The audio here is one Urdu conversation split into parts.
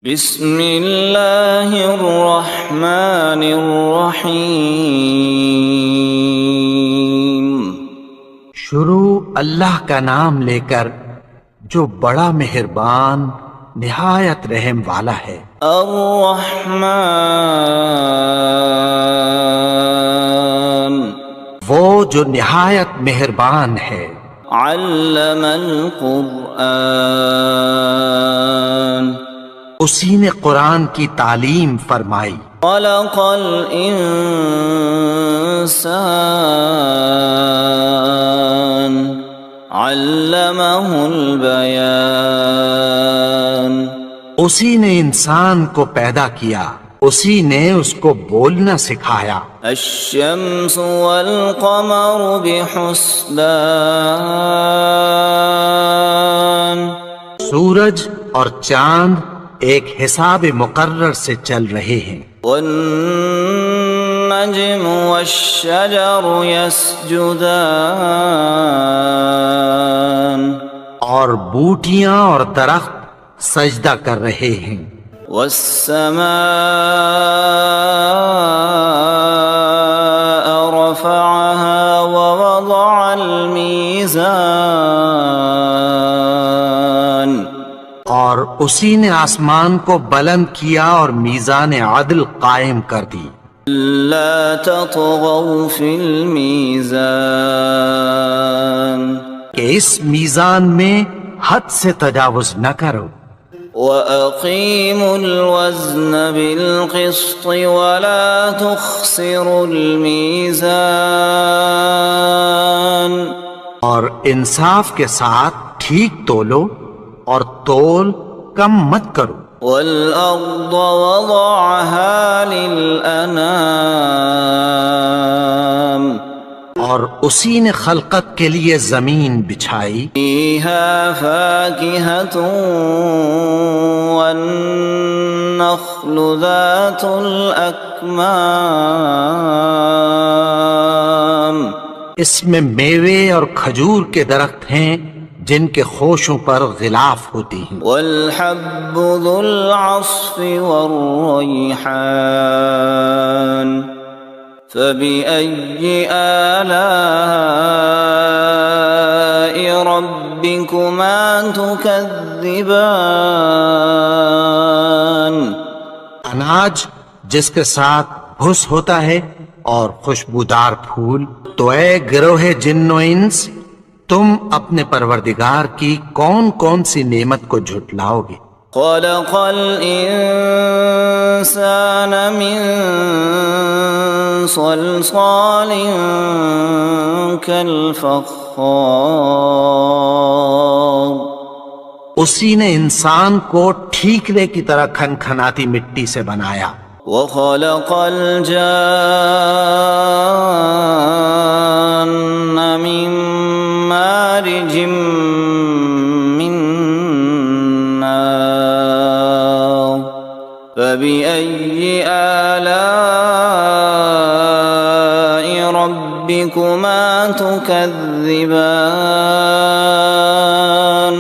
بسم اللہ الرحمن الرحیم۔ شروع اللہ کا نام لے کر جو بڑا مہربان نہایت رحم والا ہے۔ الرحمن، وہ جو نہایت مہربان ہے۔ علم القرآن، اسی نے قرآن کی تعلیم فرمائی۔ خلق الانسان، علمہ البیان، اسی نے انسان کو پیدا کیا، اسی نے اس کو بولنا سکھایا۔ الشمس والقمر بحسبان، سورج اور چاند ایک حساب مقرر سے چل رہے ہیں۔ والنجم والشجر يسجدان، اور بوٹیاں اور درخت سجدہ کر رہے ہیں۔ والسماء رفعها ووضع الميزان، اور اسی نے آسمان کو بلند کیا اور میزان عدل قائم کر دی۔ لا تطغوا في الميزان، کہ اس میزان میں حد سے تجاوز نہ کرو۔ وَأَقِيمُوا الْوَزْنَ بِالْقِسْطِ وَلَا تُخْسِرُوا الْمِيزَانَ، اور انصاف کے ساتھ ٹھیک تولو اور تول کم مت کرو۔ وَالْأَرْضَ وَضَعَهَا لِلْأَنَامِ، اور اسی نے خلقت کے لیے زمین بچھائی۔ فِيهَا فَاكِهَةٌ وَالنَّخْلُ ذَاتُ الْأَكْمَامِ، اس میں میوے اور کھجور کے درخت ہیں جن کے خوشوں پر غلاف ہوتی ہیں۔ وَالْحَبُّ ذُو الْعَصْفِ وَالرَّيْحَانُ، فَبِأَيِّ آلَاءِ رَبِّكُمَا تُكَذِّبَانِ، اناج جس کے ساتھ بھس ہوتا ہے اور خوشبودار پھول۔ تو اے گروہ جن و انس، تم اپنے پروردگار کی کون کون سی نعمت کو جھٹلاؤ گے؟ خَلَقَ الْإِنسَانَ مِنْ صَلْصَالٍ كَالْفَخَّارِ، اسی نے انسان کو ٹھیکرے کی طرح کھنکھناتی مٹی سے بنایا۔ وَخَلَقَ الْجَانَّ مِن مَّارِجٍ مِّن نَّارٍ، فَبِأَيِّ آلَاءِ رَبِّكُمَا تُكَذِّبَانِ،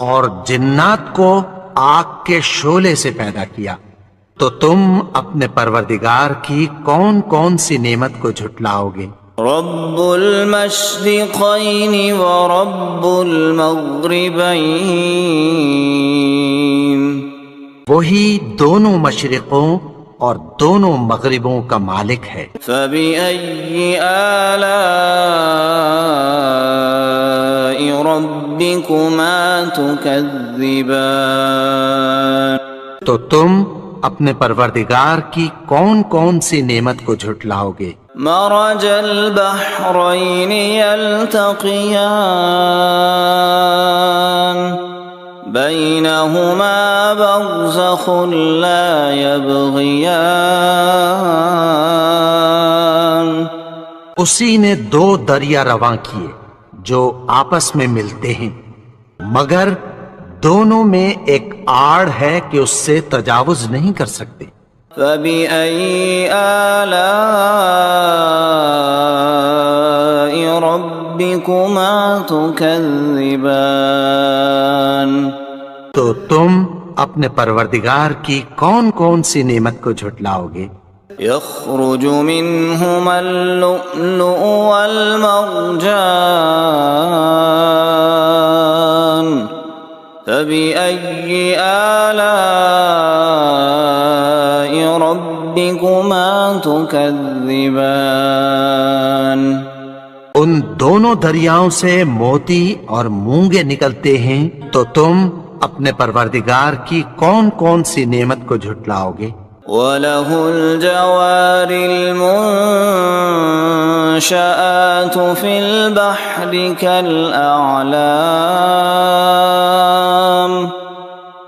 اور جنات کو آگ کے شعلے سے پیدا کیا، تو تم اپنے پروردگار کی کون کون سی نعمت کو جھٹلاؤ گے؟ رب المشرقین ورب المغربین، وہی دونوں مشرقوں اور دونوں مغربوں کا مالک ہے۔ فبأي آلاء ربكما تكذبان، تو تم اپنے پروردگار کی کون کون سی نعمت کو جھٹلاؤ گے؟ مرج البحرین یلتقیان، بینہما برزخ لا یبغیان، اسی نے دو دریا رواں کیے جو آپس میں ملتے ہیں، مگر دونوں میں ایک آڑ ہے کہ اس سے تجاوز نہیں کر سکتے۔ فَبِأَيِّ آلَاءِ رَبِّكُمَا تُكَذِّبَانِ، تو تم اپنے پروردگار کی کون کون سی نعمت کو جھٹلاؤ گے؟ يخرج منهما اللؤلؤ والمرجان فبأي آلاء ربكما تكذبان ان دونوں دریاؤں سے موتی اور مونگے نکلتے ہیں، تو تم اپنے پروردگار کی کون کون سی نعمت کو جھٹلاؤ گے؟ وَلَهُ الْجَوَارِ الْمُنشَآتُ فِي الْبَحْرِ كَالْأَعْلَامِ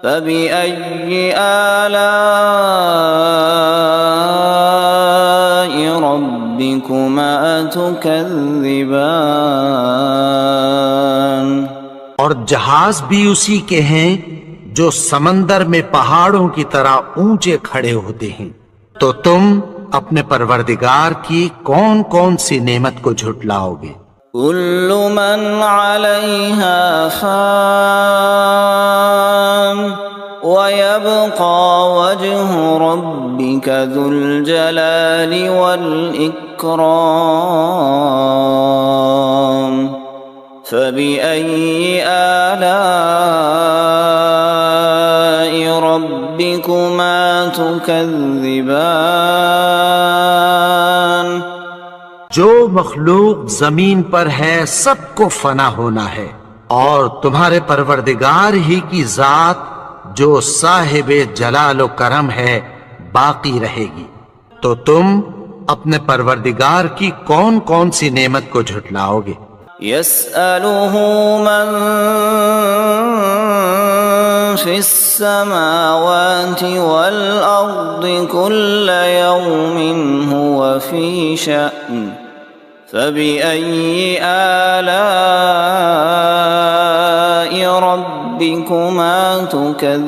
فَبِأَيِّ آلَاءِ رَبِّكُمَا تُكَذِّبَانِ اور جہاز بھی اسی کے ہیں جو سمندر میں پہاڑوں کی طرح اونچے کھڑے ہوتے ہیں، تو تم اپنے پروردگار کی کون کون سی نعمت کو جھٹلاؤ گے؟ كل من عليها فان ويبقى وجه ربك ذو الجلال والإكرام فبأي آلاء ربكما تكذبان جو مخلوق زمین پر ہے سب کو فنا ہونا ہے، اور تمہارے پروردگار ہی کی ذات جو صاحب جلال و کرم ہے باقی رہے گی، تو تم اپنے پروردگار کی کون کون سی نعمت کو جھٹلاؤ گے؟ يسأله من في السماوات والأرض كل يوم هو في شأن فبأي آلاء ربكما تكذبان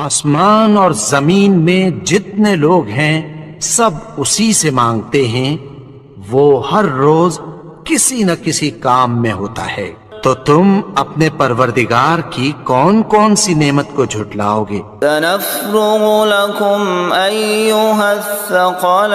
آسمان اور زمین میں جتنے لوگ ہیں سب اسی سے مانگتے ہیں، وہ ہر روز کسی نہ کسی کام میں ہوتا ہے، تو تم اپنے پروردگار کی کون کون سی نعمت کو جھٹلاؤ گے؟ سنفرغ لكم أيها الثقلان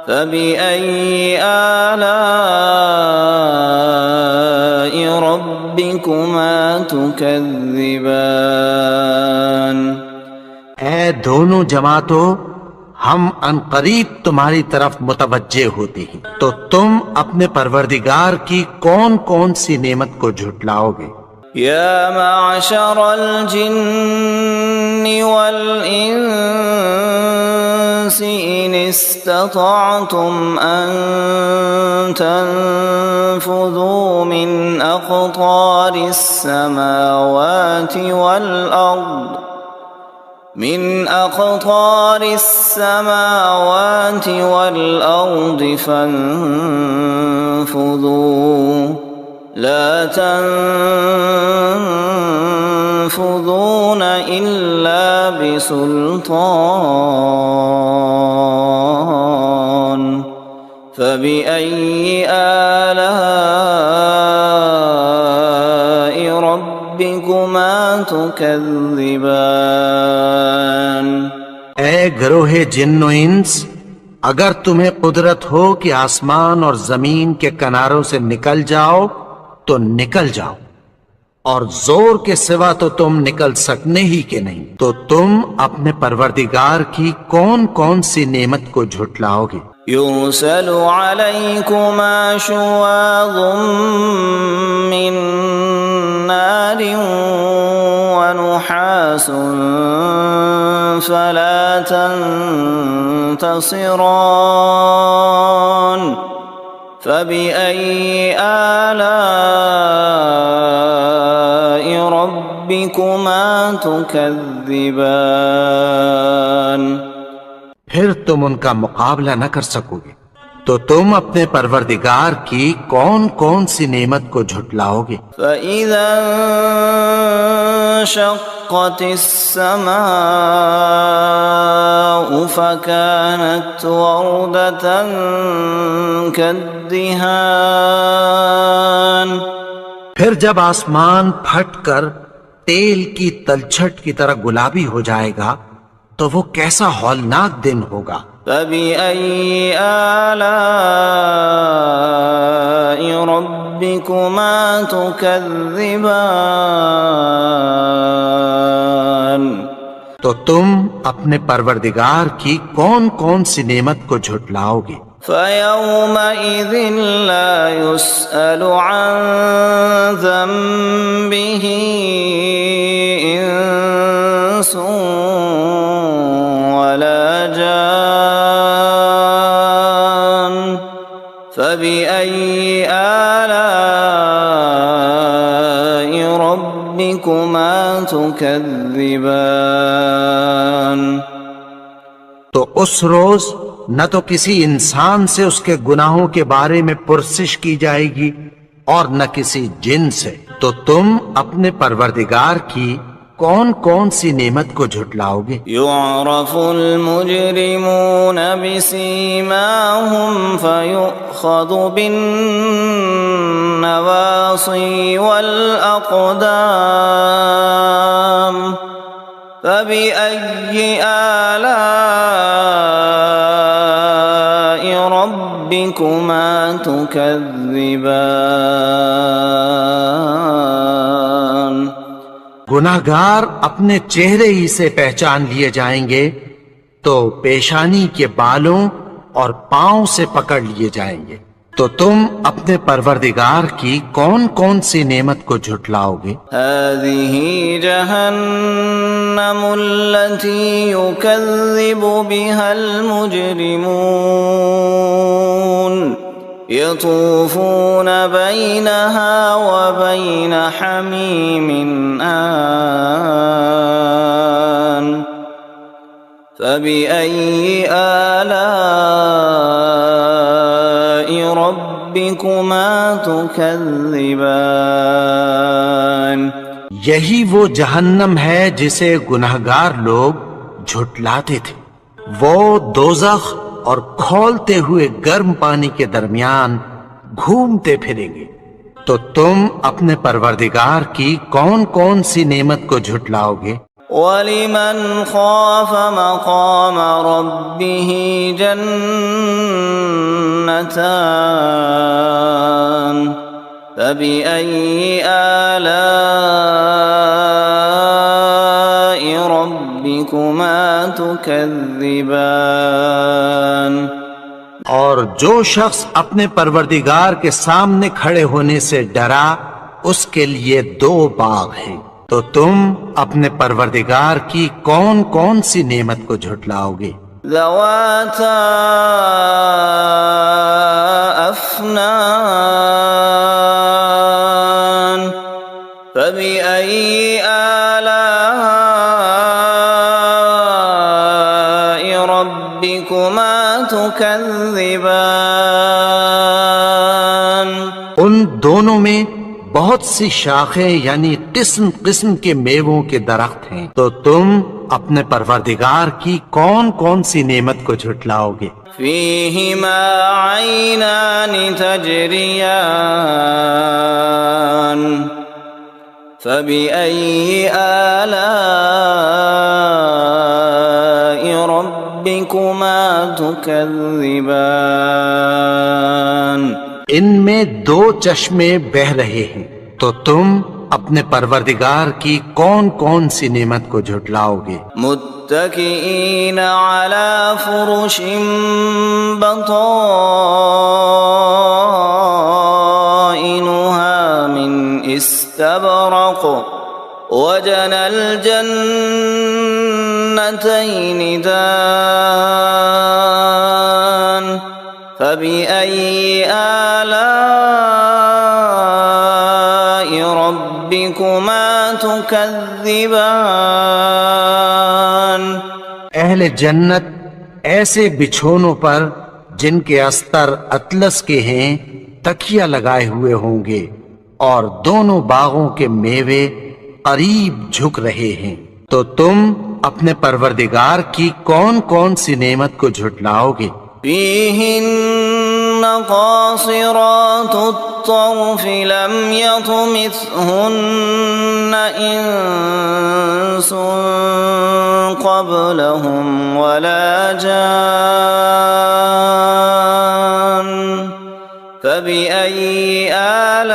فبأي آلاء ربكما تكذبان اے دونوں جماعتوں، ہم عنقریب تمہاری طرف متوجہ ہوتے ہیں، تو تم اپنے پروردگار کی کون کون سی نعمت کو جھٹلاؤ گے؟ يا معشر الجن والإنس إن استطعتم أن تنفذوا من أقطار السماوات والأرض فانفذوا لا تنفذون إلا بسلطان فبأي آلاء ربكما تكذبان اے گروہ جن و انس، اگر تمہیں قدرت ہو کہ آسمان اور زمین کے کناروں سے نکل جاؤ تو نکل جاؤ، اور زور کے سوا تو تم نکل سکنے ہی کے نہیں، تو تم اپنے پروردگار کی کون کون سی نعمت کو جھٹلاؤ گے؟ يرسل عليكما شواظ من نار ونحاس فلا تنتصران فبأي آلاء ربكما تكذبان پھر تم ان کا مقابلہ نہ کر سکو گے، تو تم اپنے پروردگار کی کون کون سی نعمت کو جھٹلاؤ گے؟ فَإِذَا انشقت السماء فكانت وردة كالدهان الدهان پھر جب آسمان پھٹ کر تیل کی تلچھٹ کی طرح گلابی ہو جائے گا تو وہ کیسا ہولناک دن ہوگا۔ فبأي آلاء ربكما تكذبان تو تم اپنے پروردگار کی کون کون سی نعمت کو جھٹلاؤ گے؟ فيومئذ لا يسأل عن ذنبه إنس ولا جان فبأي آلاء ربكما تكذبان تو اس روز نہ تو کسی انسان سے اس کے گناہوں کے بارے میں پرسش کی جائے گی اور نہ کسی جن سے، تو تم اپنے پروردگار کی کون کون سی نعمت کو جھٹلاؤ گے؟ يعرف المجرمون بسيماهم فيؤخذ بالنواصي والأقدام فبأي آلاء ربكما تكذبان گناہگار اپنے چہرے ہی سے پہچان لیے جائیں گے تو پیشانی کے بالوں اور پاؤں سے پکڑ لیے جائیں گے، تو تم اپنے پروردگار کی کون کون سی نعمت کو جھٹلاؤ گے؟ هذه جهنم التي يكذب بها المجرمون يطوفون بينها وبين حميم آن فبأي آلاء ربكما تكذبان یہی وہ جہنم ہے جسے گناہگار لوگ جھٹلاتے تھے، وہ دوزخ اور کھولتے ہوئے گرم پانی کے درمیان گھومتے پھریں گے، تو تم اپنے پروردگار کی کون کون سی نعمت کو جھٹلاؤ گے؟ وَلِمَنْ خَافَ مَقَامَ رَبِّهِ جَنَّتَانِ فَبِأَيِّ آلَاءِ رَبِّكُمَا تُكَذِّبَانِ اور جو شخص اپنے پروردگار کے سامنے کھڑے ہونے سے ڈرا اس کے لیے دو باغ ہیں، تو تم اپنے پروردگار کی کون کون سی نعمت کو جھٹلاؤ گے؟ ذواتا افنان فبأي آلاء ربكما تكذبان ان دونوں میں بہت سی شاخیں یعنی قسم قسم کے میووں کے درخت ہیں، تو تم اپنے پروردگار کی کون کون سی نعمت کو جھٹلاؤ گے؟ فيهما عينان تجريان فبأي آلاء ربكما تكذبان ان میں دو چشمے بہہ رہے ہیں، تو تم اپنے پروردگار کی کون کون سی نعمت کو جھٹلاؤ گے؟ متكئين على فرش بطائنها من استبرق وجنى الجنتين دان فبأي آلاء ربكما تكذبان اہل جنت ایسے بچھونوں پر جن کے استر اطلس کے ہیں تکیہ لگائے ہوئے ہوں گے، اور دونوں باغوں کے میوے قریب جھک رہے ہیں، تو تم اپنے پروردگار کی کون کون سی نعمت کو جھٹلاؤ گے؟ فيهن قاصرات الطرف لم يطمثهن إنس قبلهم ولا جان فبأي آلاء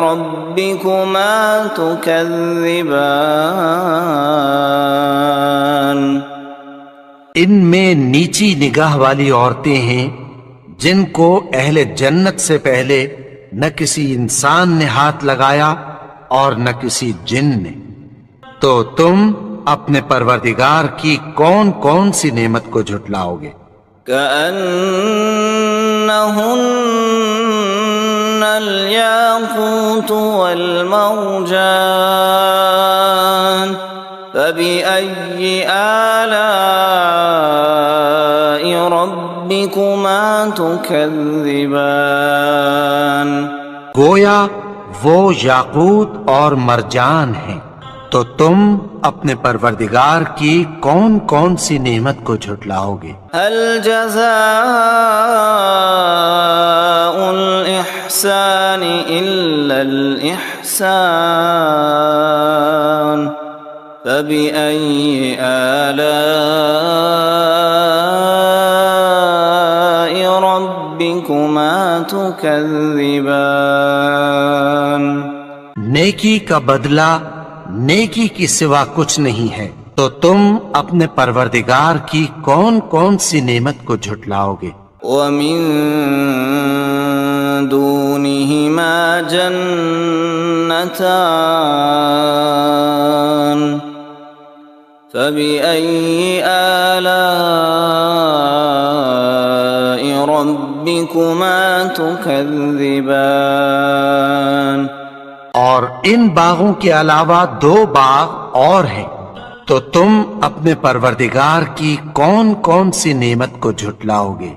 ربكما تكذبان ان میں نیچی نگاہ والی عورتیں ہیں جن کو اہل جنت سے پہلے نہ کسی انسان نے ہاتھ لگایا اور نہ کسی جن نے، تو تم اپنے پروردگار کی کون کون سی نعمت کو جھٹلاؤ گے؟ كأنهن الياقوت والمرجان فبأي آلاء ربكما تكذبان گویا وہ یاقوت اور مرجان ہیں، تو تم اپنے پروردگار کی کون کون سی نعمت کو جھٹلاؤ گے؟ هل جزاء الإحسان إلا الإحسان فبأي آلاء ربكما تكذبان نیکی کا بدلہ نیکی کی سوا کچھ نہیں ہے، تو تم اپنے پروردگار کی کون کون سی نعمت کو جھٹلاؤ گے؟ ومن دونهما جنتان فبأي آلاء ربكما تكذبان اور ان باغوں کے علاوہ دو باغ اور ہیں، تو تم اپنے پروردگار کی کون کون سی نعمت کو جھٹلاؤ گے؟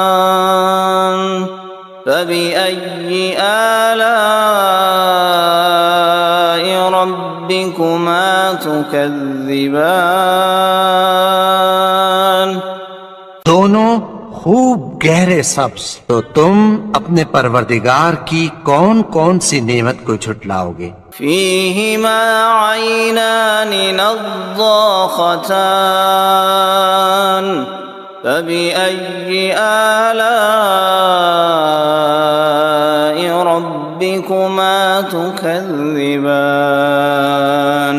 مدهامتان فبأي آلاء ربكما تكذبان دونوں خوب گہرے سبز، تو تم اپنے پروردگار کی کون کون سی نعمت کو جھٹلاؤ گے؟ فيهما عينان نضاختان فبأي آلاء ربكما تكذبان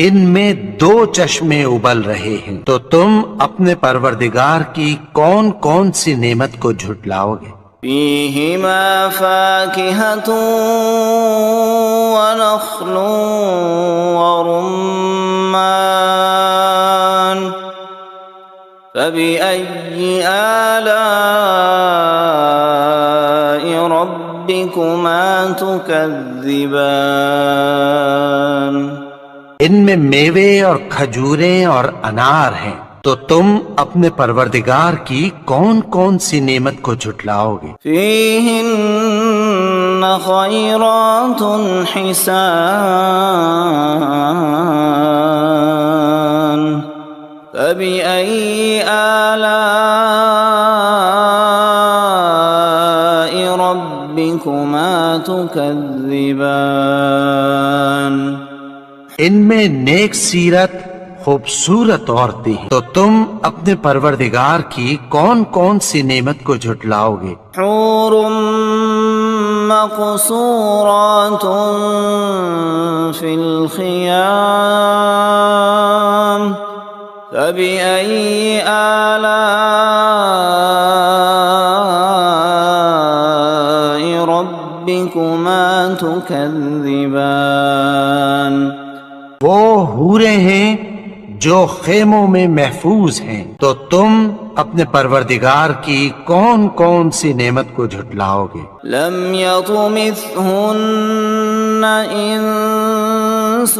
ان میں دو چشمے ابل رہے ہیں، تو تم اپنے پروردگار کی کون کون سی نعمت کو جھٹلاؤ گے؟ فيهما فاكهة ونخل ورمان فبأي آلاء ربكما تكذبان ان میں میوے اور کھجوریں اور انار ہیں، تو تم اپنے پروردگار کی کون کون سی نعمت کو جھٹلاؤ گے؟ فيهن خيرات حسان فبأي آلاء ربكما تكذبان ان میں نیک سیرت خوبصورت عورتیں ہیں، تو تم اپنے پروردگار کی کون کون سی نعمت کو جھٹلاؤ گے؟ حور مقصورات في الخيام فبأي آلاء ربكما تكذبان وہ حوریں ہیں جو خیموں میں محفوظ ہیں، تو تم اپنے پروردگار کی کون کون سی نعمت کو جھٹلاؤ گے؟ لم يطمثهن انس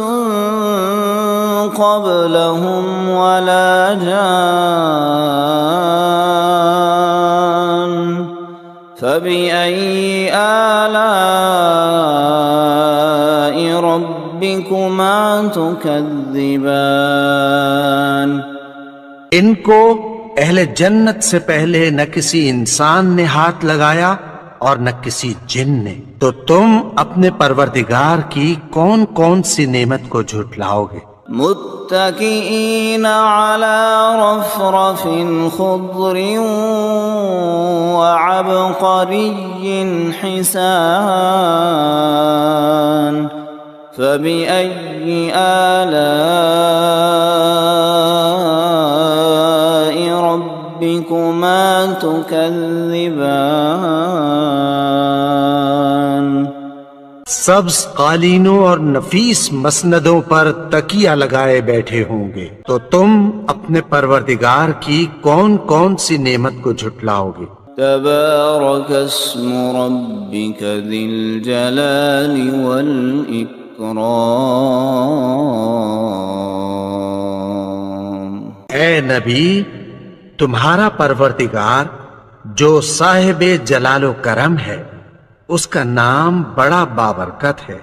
قبلهم ولا جان فبأي آلاء ربكما ربكما تكذبان ان کو اہل جنت سے پہلے نہ کسی انسان نے ہاتھ لگایا اور نہ کسی جن نے، تو تم اپنے پروردگار کی کون کون سی نعمت کو جھٹلاؤ گے؟ متكئين على رفرف خضر وعبقري حسان فبأي آلاء ربكما تكذبان سبز قالینوں اور نفیس مسندوں پر تکیہ لگائے بیٹھے ہوں گے، تو تم اپنے پروردگار کی کون کون سی نعمت کو جھٹلاؤ گے؟ تبارك اسم ربك ذي الجلال والإكرام اے نبی، تمہارا پروردگار جو صاحب جلال و کرم ہے، اس کا نام بڑا بابرکت ہے۔